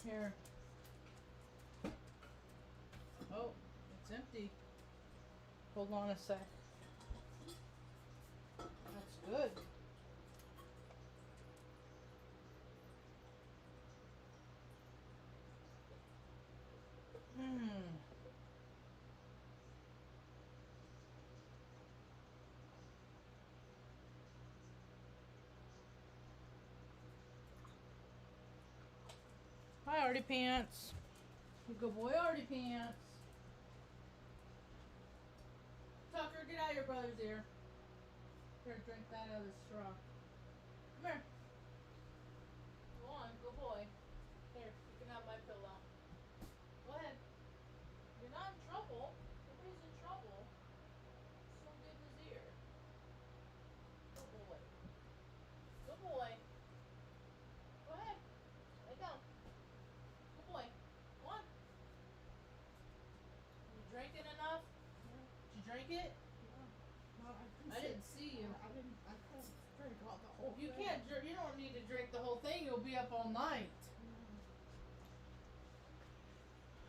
Here. Oh, it's empty. Hold on a sec. That's good. Mmm. Hi, Artie Pants. Good boy, Artie Pants. Tucker, get out of your brother's ear. Here, drink that out of the straw. Come here. Go on, good boy. Here, you can have my pillow. Go ahead. You're not in trouble. Nobody's in trouble. Just don't give his ear. Good boy. Good boy. Go ahead. Lay down. Good boy. Go on. You drinking enough? Yeah. Did you drink it? No, I didn't see you. I couldn't drink all the whole You thing. can't. You don't need to drink the whole thing. You'll be up all night.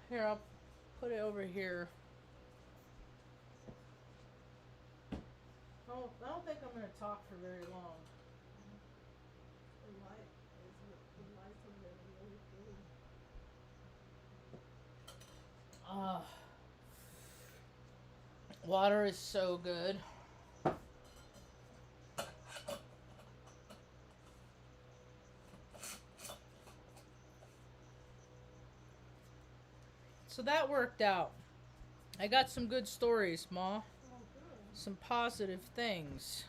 Here, I'll put it over here. Oh, I don't think I'm going to talk for very long. The lights are really good. Water is so good. So that worked out. I got some good stories, Ma. Oh, good. Some positive things.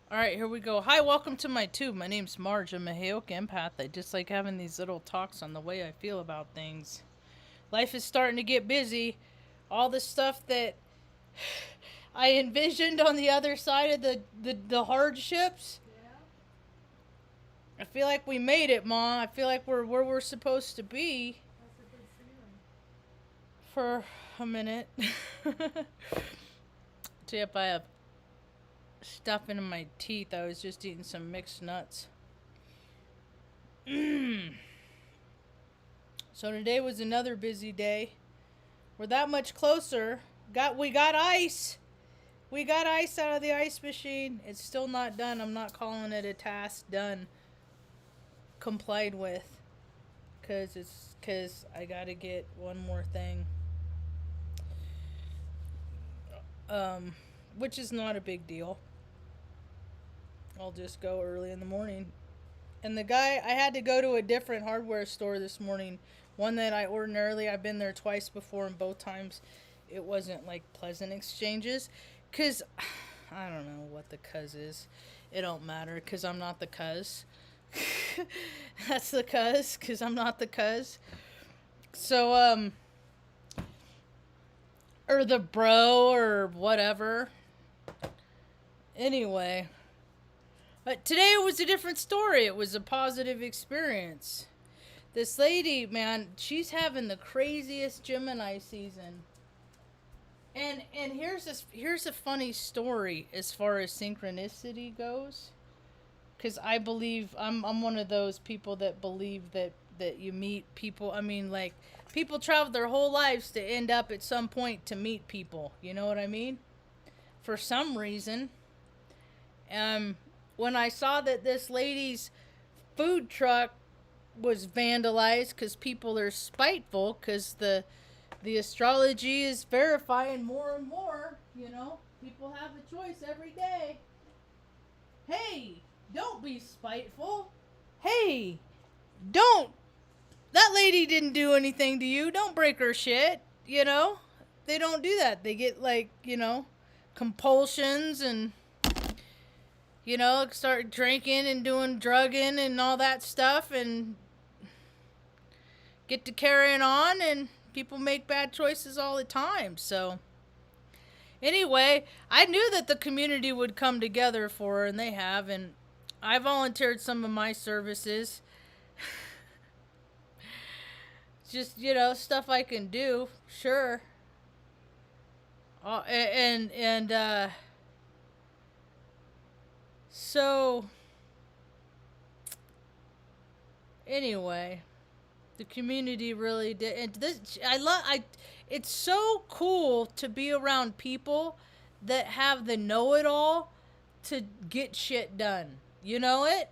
All right, here we go. Hi, welcome to my tube. My name's Marge. I'm a Hayoke empath. I just like having these little talks on the way I feel about things. Life is starting to get busy. All the stuff that I envisioned on the other side of the hardships. Yeah? I feel like we made it, Ma. I feel like we're where we're supposed to be. That's a good feeling. For a minute. See if I have stuff in my teeth. I was just eating some mixed nuts. So today was another busy day. We're that much closer. We got ice. We got ice out of the ice machine. It's still not done. I'm not calling it a task done. Complied with. Cause I gotta get one more thing. Which is not a big deal. I'll just go early in the morning. And the guy, I had to go to a different hardware store this morning. One that I've been there twice before, and both times it wasn't like pleasant exchanges. Cause, I don't know what the cuz is. It don't matter, cause I'm not the cuz. That's the cuz, cause I'm not the cuz. So, or the bro, or whatever. Anyway. But today it was a different story. It was a positive experience. This lady, man, she's having the craziest Gemini season. And here's a funny story as far as synchronicity goes. Cuz I believe I'm one of those people that believe that you meet people. I mean, like, people travel their whole lives to end up at some point to meet people. You know what I mean? For some reason. When I saw that this lady's food truck was vandalized because people are spiteful, because the astrology is verifying more and more, people have a choice every day. Hey, don't be spiteful. Hey, that lady didn't do anything to you. Don't break her shit, They don't do that. They get, like, compulsions and start drinking and doing drugging and all that stuff and get to carrying on, and people make bad choices all the time. So anyway, I knew that the community would come together for her, and they have, and I volunteered some of my services. Just, stuff I can do, sure. So Anyway, the community really did, and this I it's so cool to be around people that have the know-it-all to get shit done. You know it?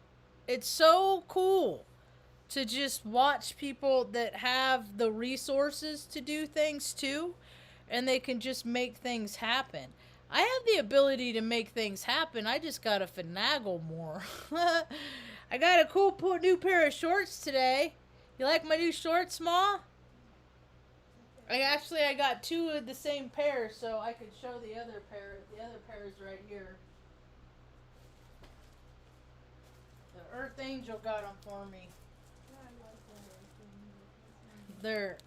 It's so cool to just watch people that have the resources to do things too, and they can just make things happen. I have the ability to make things happen. I just gotta finagle more. I got a cool new pair of shorts today. You like my new shorts, Ma? I got two of the same pair, so I could show the other pair. The other pair is right here. The Earth Angel got them for me. Yeah, I like that. They're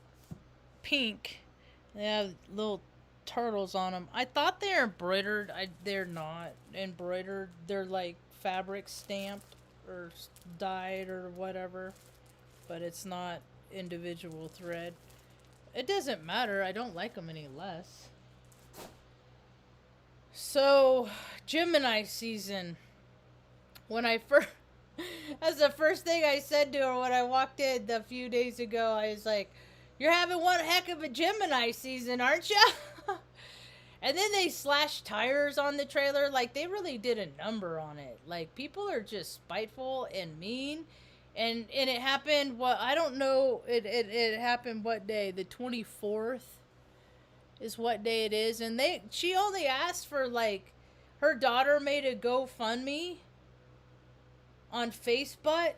pink. They have little turtles on them. I thought they're embroidered. They're not embroidered. They're like fabric stamped or dyed or whatever. But it's not individual thread. It doesn't matter. I don't like them any less. So, Gemini season. When I first... That's the first thing I said to her when I walked in a few days ago. I was like, "You're having one heck of a Gemini season, aren't you?" And then they slashed tires on the trailer. Like, they really did a number on it. Like, people are just spiteful and mean. And it happened, I don't know, it happened what day? The 24th is what day it is. And she only asked for, like, her daughter made a GoFundMe on Facebook,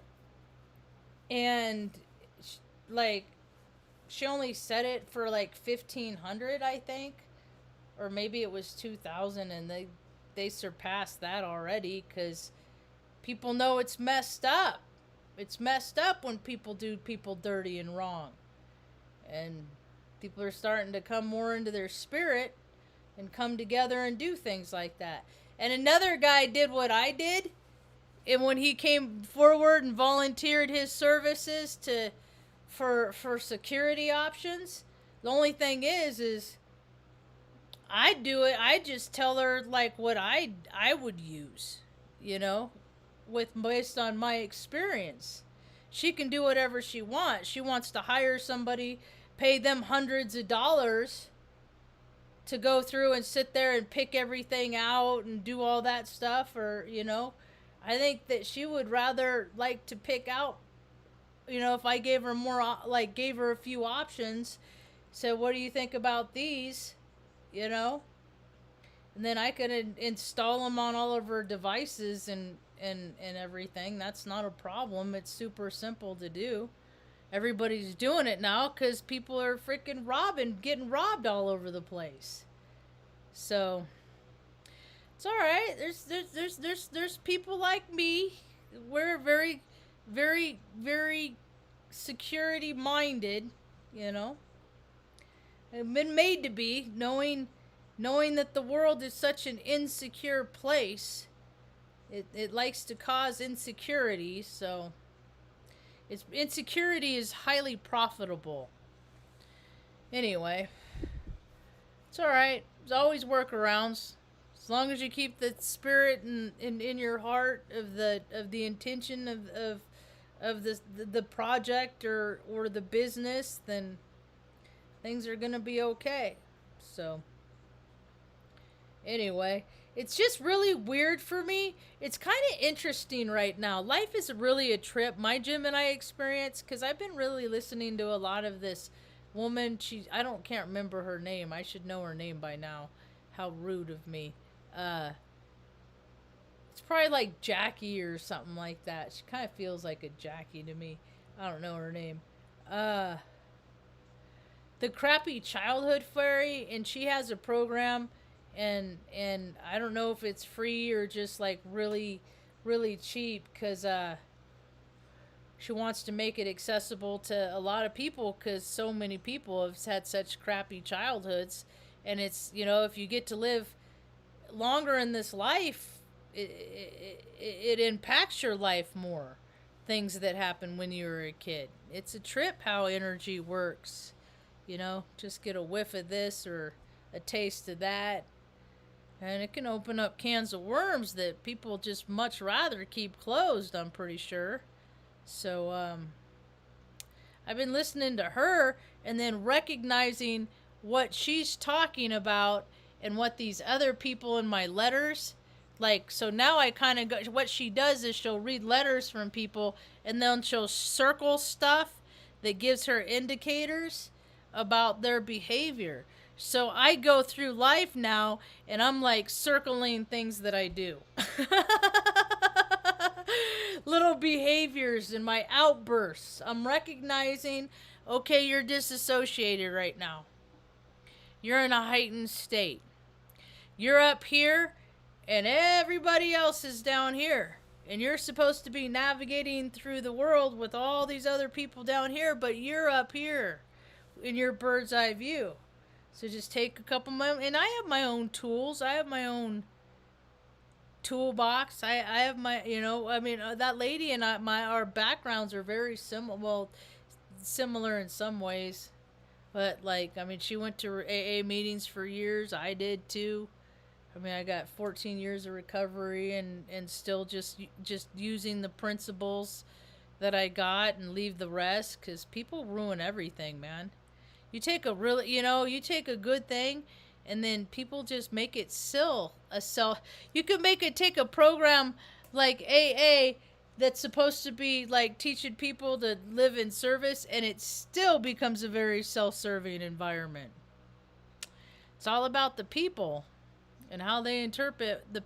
and like she only set it for like 1,500, I think, or maybe it was 2,000, and they surpassed that already because people know it's messed up. It's messed up when people do people dirty and wrong, and people are starting to come more into their spirit and come together and do things like that. And another guy did what I did. And when he came forward and volunteered his services for security options, the only thing is I do it. I just tell her like what I would use, you know, based on my experience. She can do whatever she wants. She wants to hire somebody, pay them hundreds of dollars to go through and sit there and pick everything out and do all that stuff, or I think that she would rather like to pick out, if I gave her gave her a few options, said, "What do you think about these?" And then I could install them on all of her devices and everything. That's not a problem. It's super simple to do. Everybody's doing it now because people are freaking getting robbed all over the place. So it's all right. There's people like me. We're very, very, very security minded. I've been made to be, knowing that the world is such an insecure place. It likes to cause insecurity. So insecurity is highly profitable. Anyway, it's all right. There's always workarounds. As long as you keep the spirit in your heart of the intention of the project or the business, then things are gonna be okay. So anyway, it's just really weird for me. It's kind of interesting right now. Life is really a trip. My Gemini experience, because I've been really listening to a lot of this woman. Can't remember her name. I should know her name by now. How rude of me. It's probably like Jackie or something like that. She kind of feels like a Jackie to me. I don't know her name. The Crappy Childhood Fairy, and she has a program, and I don't know if it's free or just like really, really cheap, because she wants to make it accessible to a lot of people, because so many people have had such crappy childhoods, and it's, if you get to live longer in this life, it impacts your life more. Things that happen when you were a kid. It's a trip how energy works. Just get a whiff of this or a taste of that, and it can open up cans of worms that people just much rather keep closed, I'm pretty sure. So I've been listening to her and then recognizing what she's talking about and what these other people in my letters, like, so now I kind of go, what she does is she'll read letters from people and then she'll circle stuff that gives her indicators about their behavior. So I go through life now and I'm like circling things that I do. Little behaviors and my outbursts. I'm recognizing, okay, you're disassociated right now. You're in a heightened state. You're up here and everybody else is down here. And you're supposed to be navigating through the world with all these other people down here, but you're up here in your bird's eye view. So just take a couple moments. And I have my own tools. I have my own toolbox. I have my, that lady and our backgrounds are very similar. Well, similar in some ways. But, she went to AA meetings for years. I did too. I got 14 years of recovery and still just using the principles that I got and leave the rest, because people ruin everything, man. You take a good thing and then people just make it you could take a program like AA that's supposed to be like teaching people to live in service, and it still becomes a very self-serving environment. It's all about the people and how they interpret the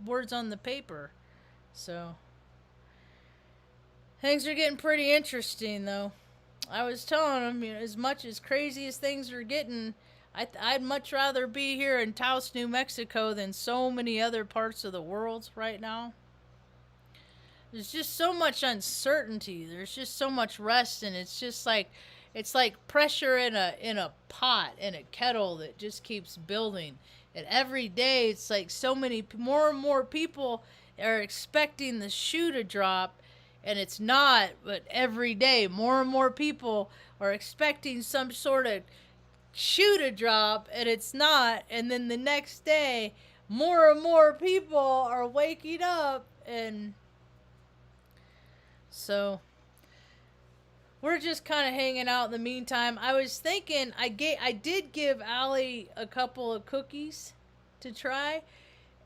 words on the paper. So things are getting pretty interesting, though. I was telling them, as much as crazy as things are getting, I'd much rather be here in Taos, New Mexico than so many other parts of the world right now. There's just so much uncertainty. There's just so much rest, and it's just like pressure in a pot, in a kettle that just keeps building. And every day it's like so many more and more people are expecting the shoe to drop, and it's not. But every day more and more people are expecting some sort of shoe to drop, and it's not. And then the next day more and more people are waking up, and so we're just kind of hanging out in the meantime. I was thinking I did give Allie a couple of cookies to try,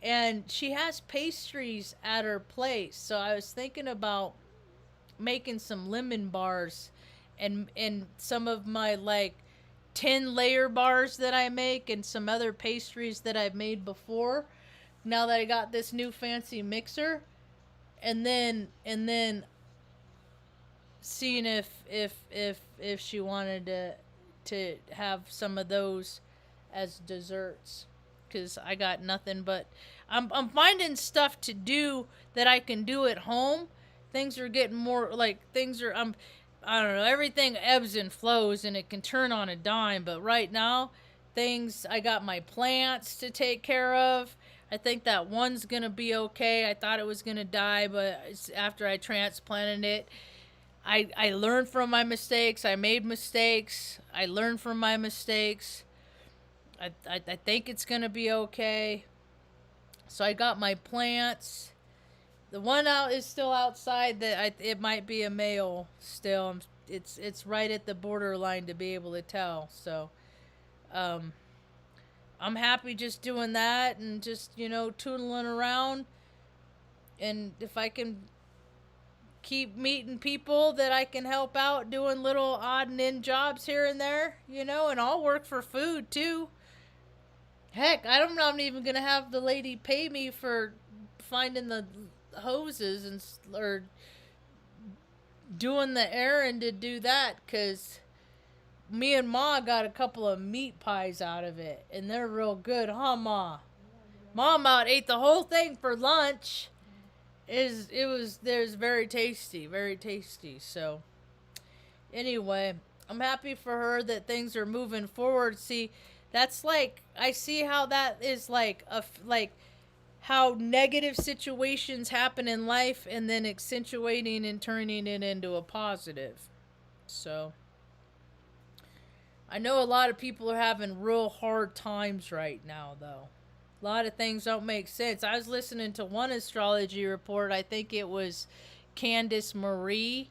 and she has pastries at her place. So I was thinking about making some lemon bars and some of my 10 layer bars that I make and some other pastries that I've made before. Now that I got this new fancy mixer, and then seeing if she wanted to have some of those as desserts, because I got nothing but I'm finding stuff to do that I can do at home. Things are getting more I don't know, everything ebbs and flows and it can turn on a dime, but right now I got my plants to take care of. I think that one's gonna be okay. I thought it was gonna die, but after I transplanted it, I learned from my mistakes. I made mistakes. I learned from my mistakes. I think it's going to be okay. So I got my plants. The one out is still outside. It might be a male still. It's right at the borderline to be able to tell. So I'm happy just doing that and just, tootling around. And if I can keep meeting people that I can help out doing little odd and end jobs here and there, and I'll work for food too. Heck, I'm not even going to have the lady pay me for finding the hoses or doing the errand to do that, because me and Ma got a couple of meat pies out of it, and they're real good, huh, Ma? Mom ate the whole thing for lunch. There's very tasty. So anyway, I'm happy for her that things are moving forward. See, that's I see how that is how negative situations happen in life and then accentuating and turning it into a positive. So I know a lot of people are having real hard times right now, though. A lot of things don't make sense. I was listening to one astrology report. I think it was Candace Marie.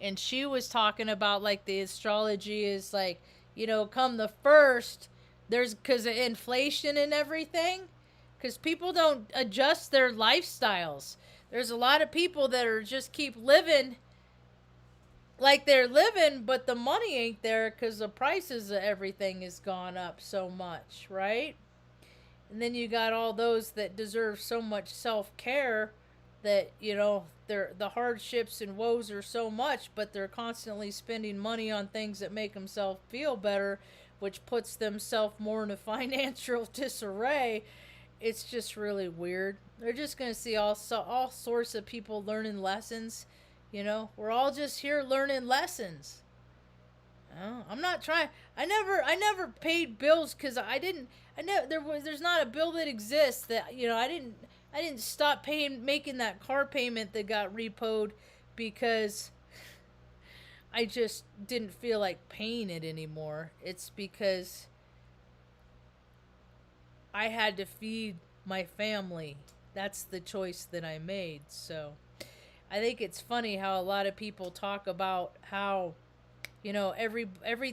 and she was talking about like the astrology is like, come the first, there's because of inflation and everything, because people don't adjust their lifestyles. There's a lot of people that are just keep living like they're living, but the money ain't there because the prices of everything has gone up so much, right? And then you got all those that deserve so much self-care that, the hardships and woes are so much, but they're constantly spending money on things that make themselves feel better, which puts themselves more in a financial disarray. It's just really weird. They're just going to see all sorts of people learning lessons. We're all just here learning lessons. I'm not trying. I never paid bills because I didn't. I never. There's not a bill that exists that I didn't stop making that car payment that got repoed because I just didn't feel like paying it anymore. It's because I had to feed my family. That's the choice that I made. So I think it's funny how a lot of people talk about how every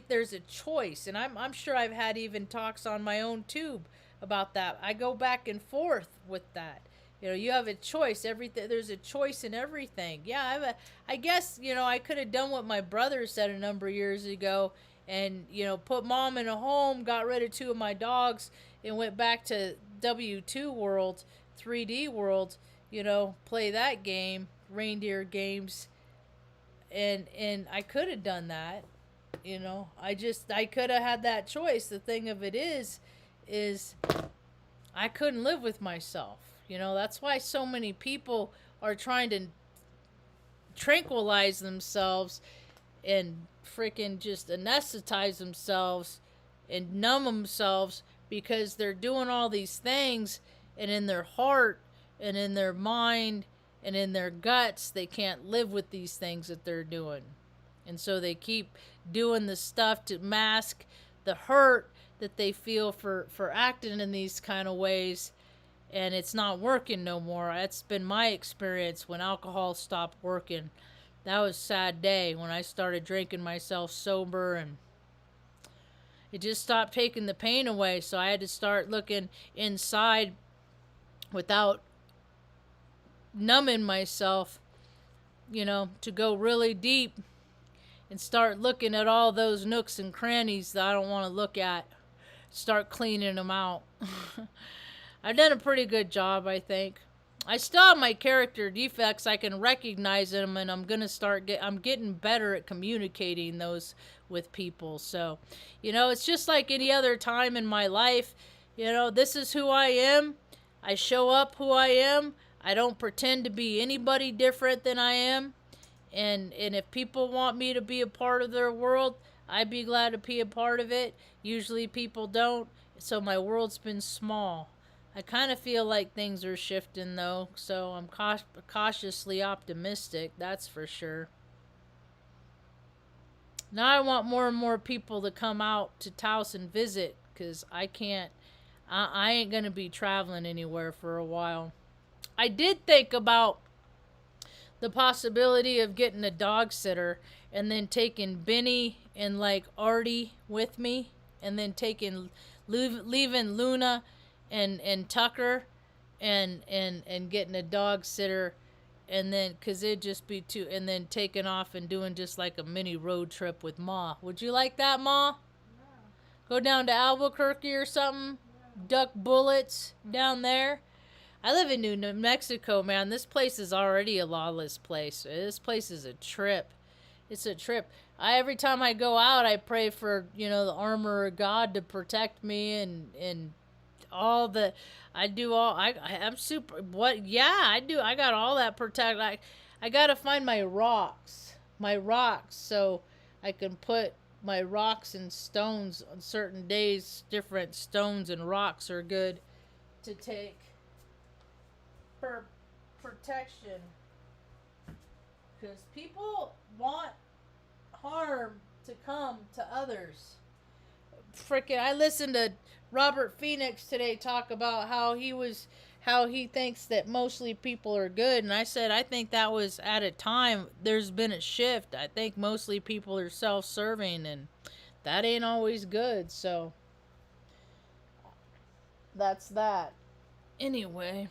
there's a choice, and I'm sure I've had even talks on my own tube about that. I go back and forth with that. You have a choice. Everything there's a choice in everything. Yeah, I guess I could have done what my brother said a number of years ago, and put mom in a home, got rid of two of my dogs, and went back to W2 world, 3D world. Play that game, reindeer games, and I could have done that. I could have had that choice. The thing of it is I couldn't live with myself. That's why so many people are trying to tranquilize themselves and freaking just anesthetize themselves and numb themselves, because they're doing all these things, and in their heart and in their mind and in their guts they can't live with these things that they're doing. And so they keep doing the stuff to mask the hurt that they feel for acting in these kind of ways, and it's not working no more. That's been my experience when alcohol stopped working. That was a sad day when I started drinking myself sober, and it just stopped taking the pain away. So I had to start looking inside without numbing myself, to go really deep and start looking at all those nooks and crannies that I don't want to look at. Start cleaning them out. I've done a pretty good job, I think. I still have my character defects. I can recognize them, and I'm gonna I'm getting better at communicating those with people. So, it's just like any other time in my life. This is who I am. I show up who I am. I don't pretend to be anybody different than I am. And if people want me to be a part of their world, I'd be glad to be a part of it. Usually people don't, so my world's been small. I kind of feel like things are shifting, though, so I'm cautiously optimistic, that's for sure. Now I want more and more people to come out to Taos and visit, because I ain't going to be traveling anywhere for a while. I did think about the possibility of getting a dog sitter and then taking Benny and like Artie with me, and then leaving Luna and Tucker and getting a dog sitter, and then because it'd just be two, and then taking off and doing just like a mini road trip with Ma. Would you like that, Ma? Yeah. Go down to Albuquerque or something, Yeah. duck bullets down there. I live in New Mexico, man. This place is already a lawless place. This place is a trip. It's a trip. Every time I go out, I pray for, the armor of God to protect me, and all the I'm super, what, yeah, I do. I got all that protect. I got to find my rocks, so I can put my rocks and stones on certain days. Different stones and rocks are good to take for protection, because people want harm to come to others. Freaking, I listened to Robert Phoenix today talk about how how he thinks that mostly people are good. And I said, I think that was at a time there's been a shift. I think mostly people are self-serving, and that ain't always good. So that's that. Anyway,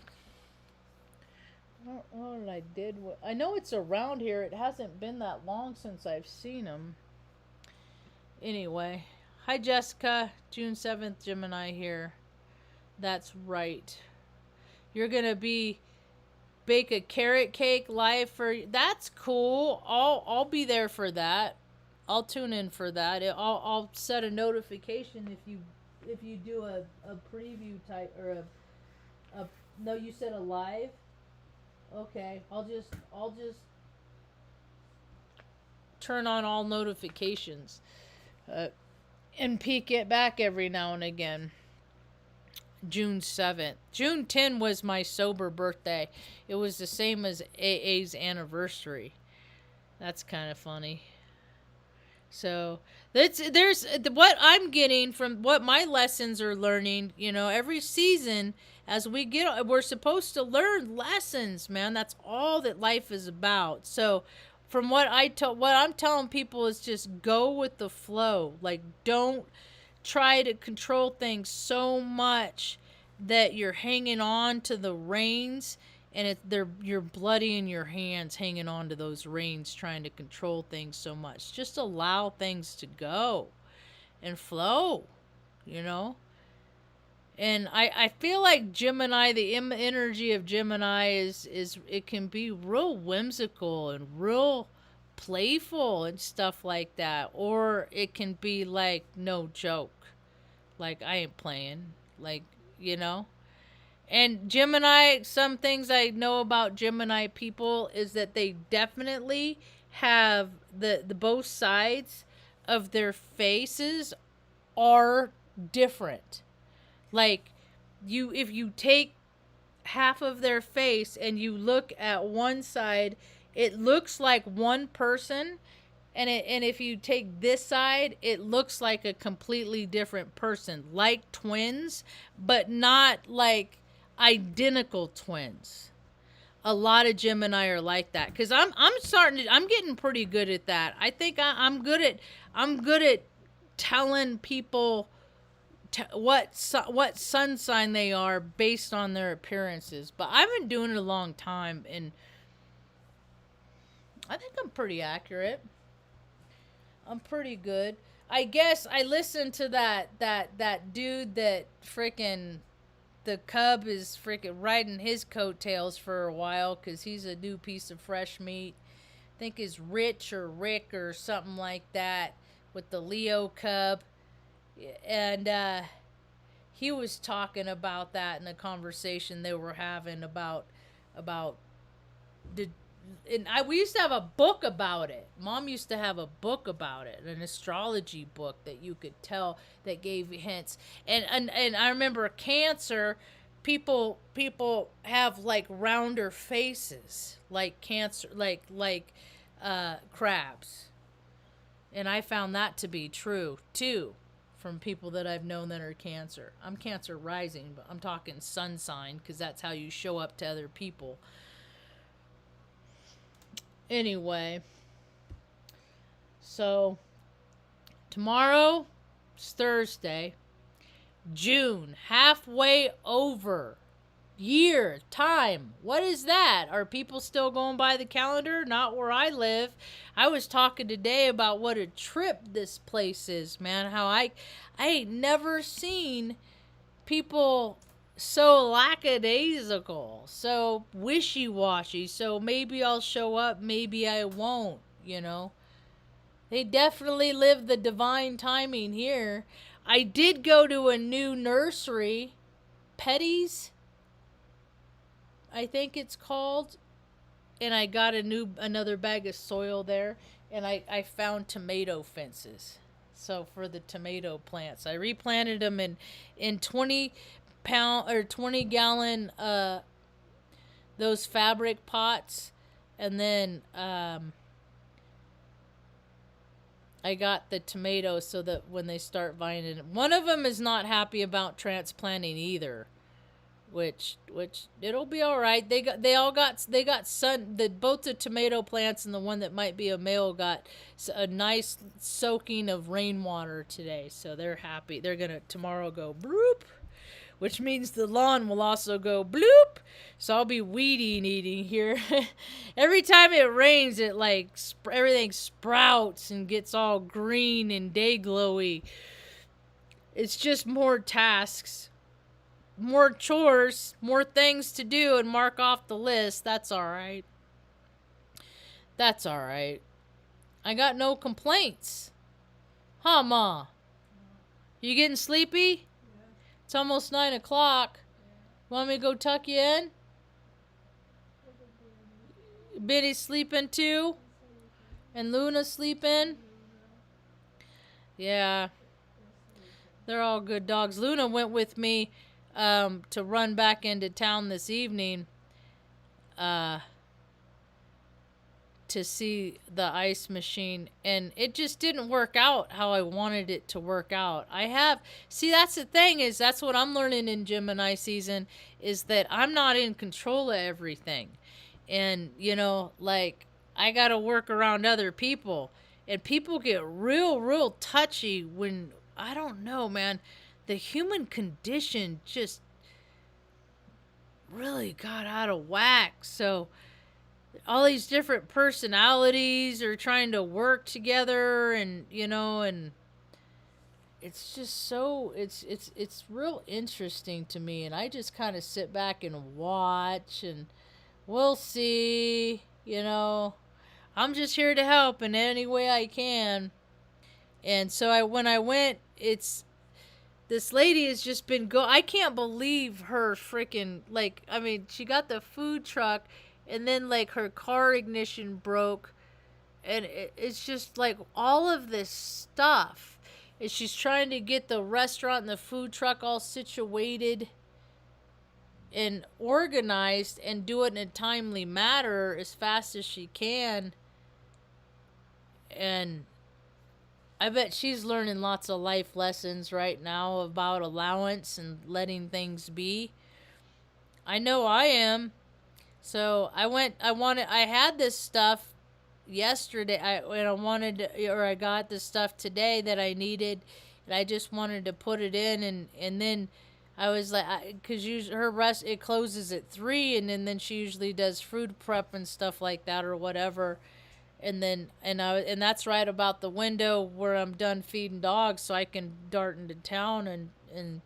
I don't know what I did. I know it's around here. It hasn't been that long since I've seen him. Anyway, hi Jessica, June 7th, Gemini here. That's right. You're gonna be bake a carrot cake live for. That's cool. I'll be there for that. I'll tune in for that. I'll set a notification if you do a preview type or a no, you said a live. Okay, I'll just turn on all notifications, uh, and peek it back every now and again. June 7th. June 10 was my sober birthday. It was the same as AA's anniversary. That's kind of funny. So there's what I'm getting from what my lessons are learning. You know, every season as we're supposed to learn lessons, man. That's all that life is about. So from what I'm telling people is just go with the flow. Like, don't try to control things so much that you're hanging on to the reins, and you're bloody in your hands hanging on to those reins trying to control things so much. Just allow things to go and flow, you know. And I feel like Gemini, the energy of Gemini is it can be real whimsical and real playful and stuff like that, or it can be like no joke, like I ain't playing, like, you know. And Gemini, some things I know about Gemini people is that they definitely have the both sides of their faces are different. Like, if you take half of their face and you look at one side, it looks like one person, and if you take this side, it looks like a completely different person, like twins, but not like identical twins. A lot of Gemini are like that, because I'm getting pretty good at that. I think I'm good at telling people what sun sign they are based on their appearances. But I've been doing it a long time, and I think I'm pretty accurate. I'm pretty good. I guess I listened to that dude that freaking the cub is freaking riding his coattails for a while because he's a new piece of fresh meat. I think is Rich or Rick or something like that with the Leo cub. And he was talking about that in the conversation they were having about the. And we used to have a book about it. Mom used to have a book about it, an astrology book that you could tell that gave you hints. And I remember Cancer, people have like rounder faces, like Cancer, like crabs, and I found that to be true too, from people that I've known that are Cancer. I'm Cancer rising, but I'm talking sun sign because that's how you show up to other people. Anyway, so tomorrow is Thursday, June, halfway over. Year, time. What is that? Are people still going by the calendar? Not where I live. I was talking today about what a trip this place is, man. How I ain't never seen people so lackadaisical, so wishy-washy. So maybe I'll show up, maybe I won't, you know. They definitely live the divine timing here. I did go to a new nursery, Petty's, I think it's called, and I got another bag of soil there, and I found tomato fences. So for the tomato plants, I replanted them in 20-pound or 20-gallon those fabric pots, and then I got the tomatoes so that when they start vining, one of them is not happy about transplanting either. which it'll be all right. They got sun. Both the tomato plants and the one that might be a male got a nice soaking of rainwater today, so they're happy. They're gonna tomorrow go bloop, which means the lawn will also go bloop. So I'll be weeding eating here. Every time it rains, it like everything sprouts and gets all green and day glowy. It's just more tasks, more chores, more things to do and mark off the list. That's all right. That's all right. I got no complaints. Huh, Ma? You getting sleepy? Yeah. It's almost 9 o'clock. Want me to go tuck you in? Biddy's sleeping too? And Luna's sleeping? Yeah. They're all good dogs. Luna went with me to run back into town this evening to see the ice machine, and it just didn't work out how I wanted it to work out. That's the thing, is that's what I'm learning in Gemini season, is that I'm not in control of everything. And, like, I got to work around other people. And people get real, real touchy when, I don't know, man, the human condition just really got out of whack. So all these different personalities are trying to work together, and and it's just so it's real interesting to me, and I just kind of sit back and watch, and we'll see. I'm just here to help in any way I can. And so when I went, this lady has just been I can't believe her freaking, like, I mean, she got the food truck, and then, like, her car ignition broke, and it's just like all of this stuff. And she's trying to get the restaurant and the food truck all situated and organized and do it in a timely manner as fast as she can. And I bet she's learning lots of life lessons right now about allowance and letting things be. I know I am. So I had this stuff yesterday. I got this stuff today that I needed, and I just wanted to put it in, and then I was like, because it closes at 3, and then she usually does food prep and stuff like that or whatever. And then and that's right about the window where I'm done feeding dogs, so I can dart into town, and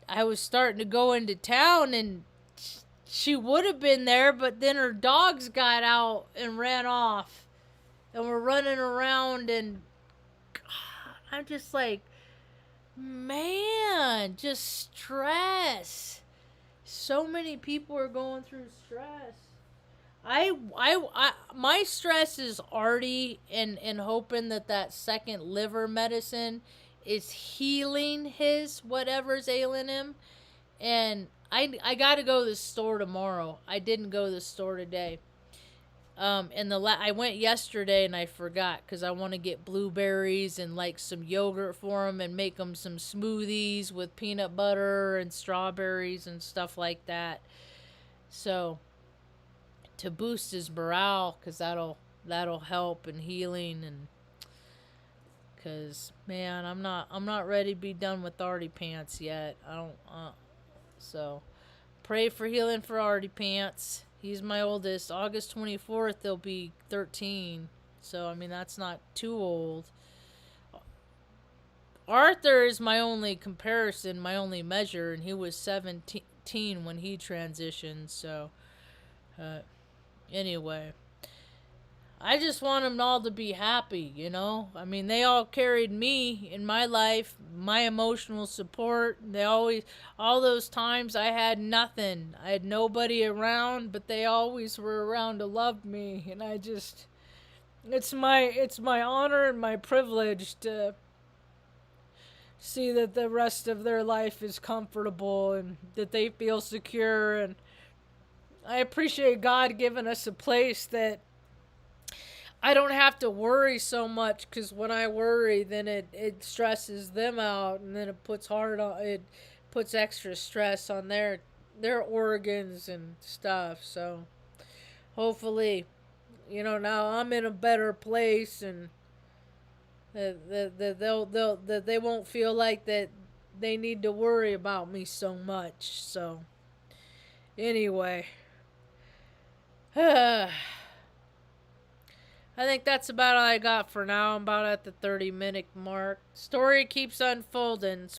I was starting to go into town, and she would have been there, but then her dogs got out and ran off, and were running around, and I'm just like, man, just stress. So many people are going through stress. My stress is Artie, and hoping that second liver medicine is healing his whatever's ailing him. And I got to go to the store tomorrow. I didn't go to the store today. I went yesterday and I forgot, because I want to get blueberries and like some yogurt for him and make them some smoothies with peanut butter and strawberries and stuff like that. So to boost his morale, because that'll help in healing, and because, man, I'm not ready to be done with Artie Pants yet. I don't. So pray for healing for Artie Pants. He's my oldest. August 24th, they'll be 13. So, I mean, that's not too old. Arthur is my only comparison, my only measure, and he was 17 when he transitioned. So, anyway, I just want them all to be happy, I mean, they all carried me in my life, my emotional support. All those times I had nothing. I had nobody around, but they always were around to love me. And it's my honor and my privilege to see that the rest of their life is comfortable and that they feel secure. And I appreciate God giving us a place that I don't have to worry so much, because when I worry, then it stresses them out, and then it puts extra stress on their organs and stuff. So hopefully, now I'm in a better place, and that they won't feel like that they need to worry about me so much. So anyway, I think that's about all I got for now. I'm about at the 30-minute mark. Story keeps unfolding.